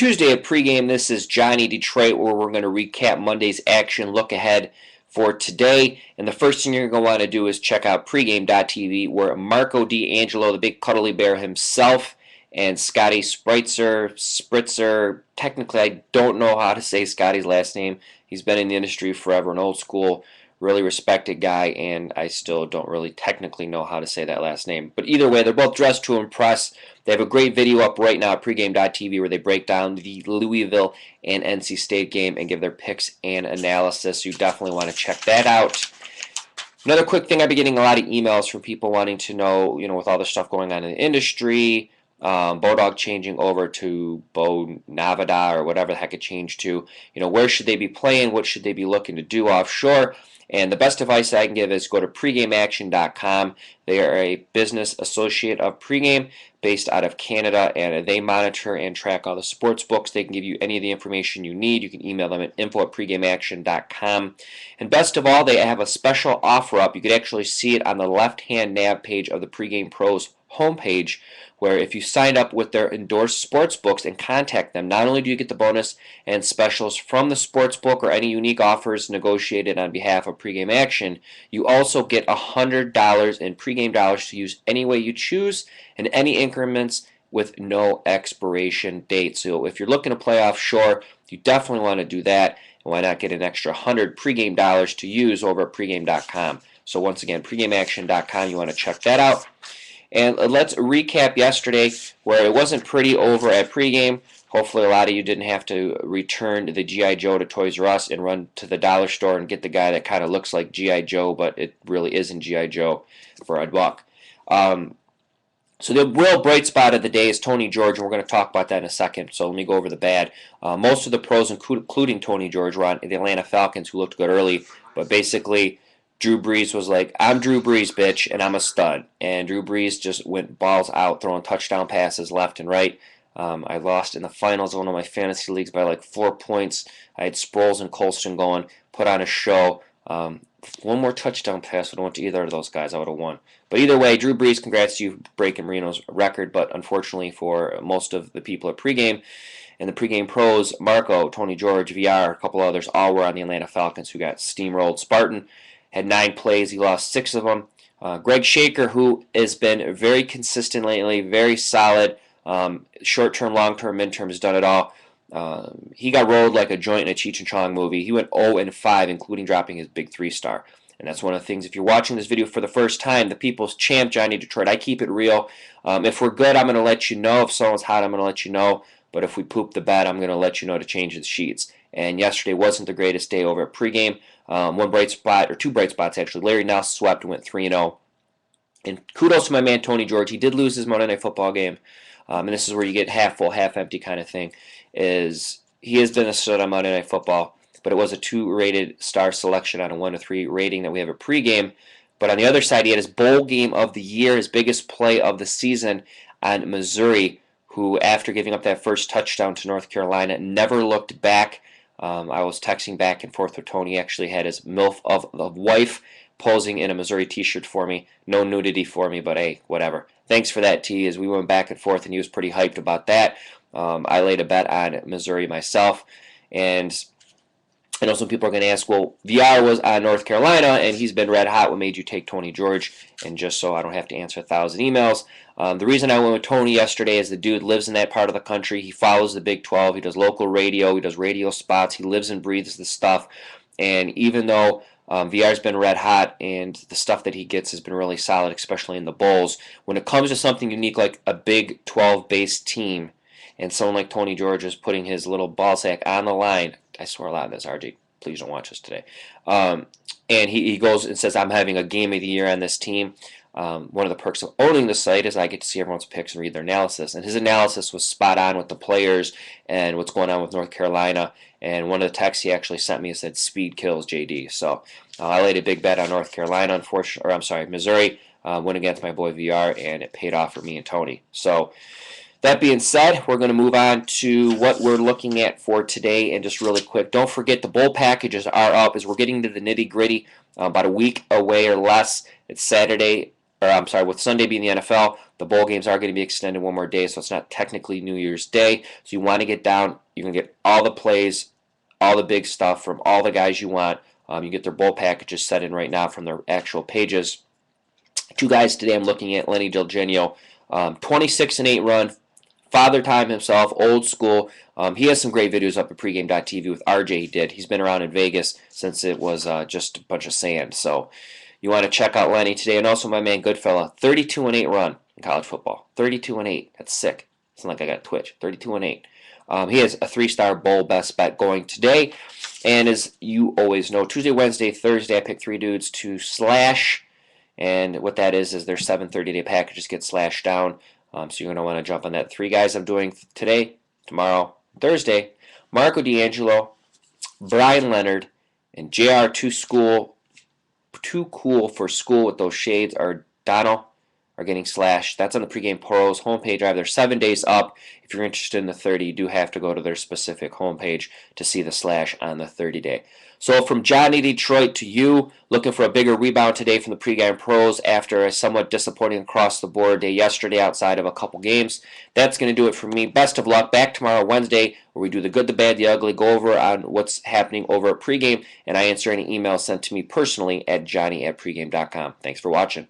Tuesday of pregame. This is Johnny Detroit, where we're going to recap Monday's action, look ahead for today. And the first thing you're going to want to do is check out pregame.tv, where Marco D'Angelo, the big cuddly bear himself, and Scotty Spritzer, technically I don't know how to say Scotty's last name. He's been in the industry forever, an old school, really respected guy, and I still don't really technically know how to say that last name. But either way, they're both dressed to impress. They have a great video up right now at pregame.tv where they break down the Louisville and NC State game and give their picks and analysis. So you definitely want to check that out. Another quick thing, I've been getting a lot of emails from people wanting to know, with all the stuff going on in the industry, Bodog changing over to Bo Navada or whatever the heck it changed to. Where should they be playing? What should they be looking to do offshore? And the best advice I can give is go to pregameaction.com. They are a business associate of Pregame based out of Canada, and they monitor and track all the sports books. They can give you any of the information you need. You can email them at info@pregameaction.com. And best of all, they have a special offer up. You could actually see it on the left-hand nav page of the Pregame Pros homepage, where if you sign up with their endorsed sports books and contact them, not only do you get the bonus and specials from the sports book or any unique offers negotiated on behalf of Pregame Action, you also get $100 in pregame dollars to use any way you choose in any increments with no expiration date. So if you're looking to play offshore, you definitely want to do that. And why not get an extra 100 pregame dollars to use over at pregame.com. So once again, pregameaction.com, you want to check that out. And let's recap yesterday, where it wasn't pretty over at pregame. Hopefully a lot of you didn't have to return the G.I. Joe to Toys R Us and run to the dollar store and get the guy that kind of looks like G.I. Joe, but it really isn't G.I. Joe for $1. So the real bright spot of the day is Tony George, and we're going to talk about that in a second. So let me go over the bad. Most of the pros, including Tony George, were on the Atlanta Falcons, who looked good early, but basically Drew Brees was like, I'm Drew Brees, bitch, and I'm a stud. And Drew Brees just went balls out, throwing touchdown passes left and right. I lost in the finals of one of my fantasy leagues by like 4 points. I had Sproles and Colston going, put on a show. One more touchdown pass would have went to either of those guys, I would have won. But either way, Drew Brees, congrats to you breaking Marino's record. But unfortunately for most of the people at pregame and the pregame pros, Marco, Tony George, VR, a couple others, all were on the Atlanta Falcons, who got steamrolled. Spartan had 9 plays. He lost 6 of them. Greg Shaker, who has been very consistent lately, very solid, short-term, long-term, midterm, has done it all. He got rolled like a joint in a Cheech and Chong movie. He went 0-5, including dropping his big 3-star. And that's one of the things, if you're watching this video for the first time, the people's champ, Johnny Detroit, I keep it real. If we're good, I'm going to let you know. If someone's hot, I'm going to let you know. But if we poop the bed, I'm going to let you know to change the sheets. And yesterday wasn't the greatest day over at pregame. One bright spot, or 2 bright spots actually. Larry Nance swept and went 3-0. And kudos to my man Tony George. He did lose his Monday Night Football game. And this is where you get half full, half empty kind of thing. He has been a stud on Monday Night Football, but it was a 2-rated star selection on a 1-3 rating that we have a pregame. But on the other side, he had his bowl game of the year, his biggest play of the season on Missouri, who, after giving up that first touchdown to North Carolina, never looked back. I was texting back and forth with Tony. He actually had his MILF of wife posing in a Missouri t-shirt for me. No nudity for me, but hey, whatever. Thanks for that, T, as we went back and forth, and he was pretty hyped about that. I laid a bet on Missouri myself, and I know some people are going to ask, well, VR was on North Carolina, and he's been red hot. What made you take Tony George? And just so I don't have to answer 1,000 emails, the reason I went with Tony yesterday is the dude lives in that part of the country. He follows the Big 12. He does local radio. He does radio spots. He lives and breathes the stuff. And even though VR's been red hot and the stuff that he gets has been really solid, especially in the bowls, when it comes to something unique like a Big 12-based team, and someone like Tony George is putting his little ball sack on the line, I swear a lot of this, RJ, please don't watch this today, and he goes and says, I'm having a game of the year on this team. One of the perks of owning the site is I get to see everyone's picks and read their analysis. And his analysis was spot on with the players and what's going on with North Carolina. And one of the texts he actually sent me said, "Speed kills JD." So I laid a big bet on North Carolina, Missouri, went against my boy VR, and it paid off for me and Tony. So that being said, we're going to move on to what we're looking at for today. And just really quick, don't forget the bowl packages are up as we're getting to the nitty-gritty. About a week away or less. It's Saturday, or I'm sorry, with Sunday being the NFL, the bowl games are going to be extended one more day, so it's not technically New Year's Day. So you want to get down. You can get all the plays, all the big stuff from all the guys you want. You get their bowl packages set in right now from their actual pages. Two guys today I'm looking at, Lenny Del Genio, 26-8 run, Father Time himself, old school. He has some great videos up at pregame.tv with RJ he did. He's been around in Vegas since it was just a bunch of sand. So you want to check out Lenny today. And also my man Goodfella, 32-8 run in college football. 32-8. That's sick. It's not like I got Twitch. 32-8. He has a 3-star bowl best bet going today. And as you always know, Tuesday, Wednesday, Thursday, I pick 3 dudes to slash. And what that is their 730-day packages get slashed down. So you're going to want to jump on that. 3 guys I'm doing today, tomorrow, Thursday. Marco D'Angelo, Brian Leonard, and JR Too Cool for School with those shades are Donald are getting slashed. That's on the Pregame Pros homepage. I have their 7 days up. If you're interested in the 30, you do have to go to their specific homepage to see the slash on the 30-day. So from Johnny Detroit to you, looking for a bigger rebound today from the Pregame Pros after a somewhat disappointing across-the-board day yesterday outside of a couple games. That's going to do it for me. Best of luck. Back tomorrow, Wednesday, where we do the good, the bad, the ugly, go over on what's happening over at Pregame, and I answer any emails sent to me personally at johnny@pregame.com. Thanks for watching.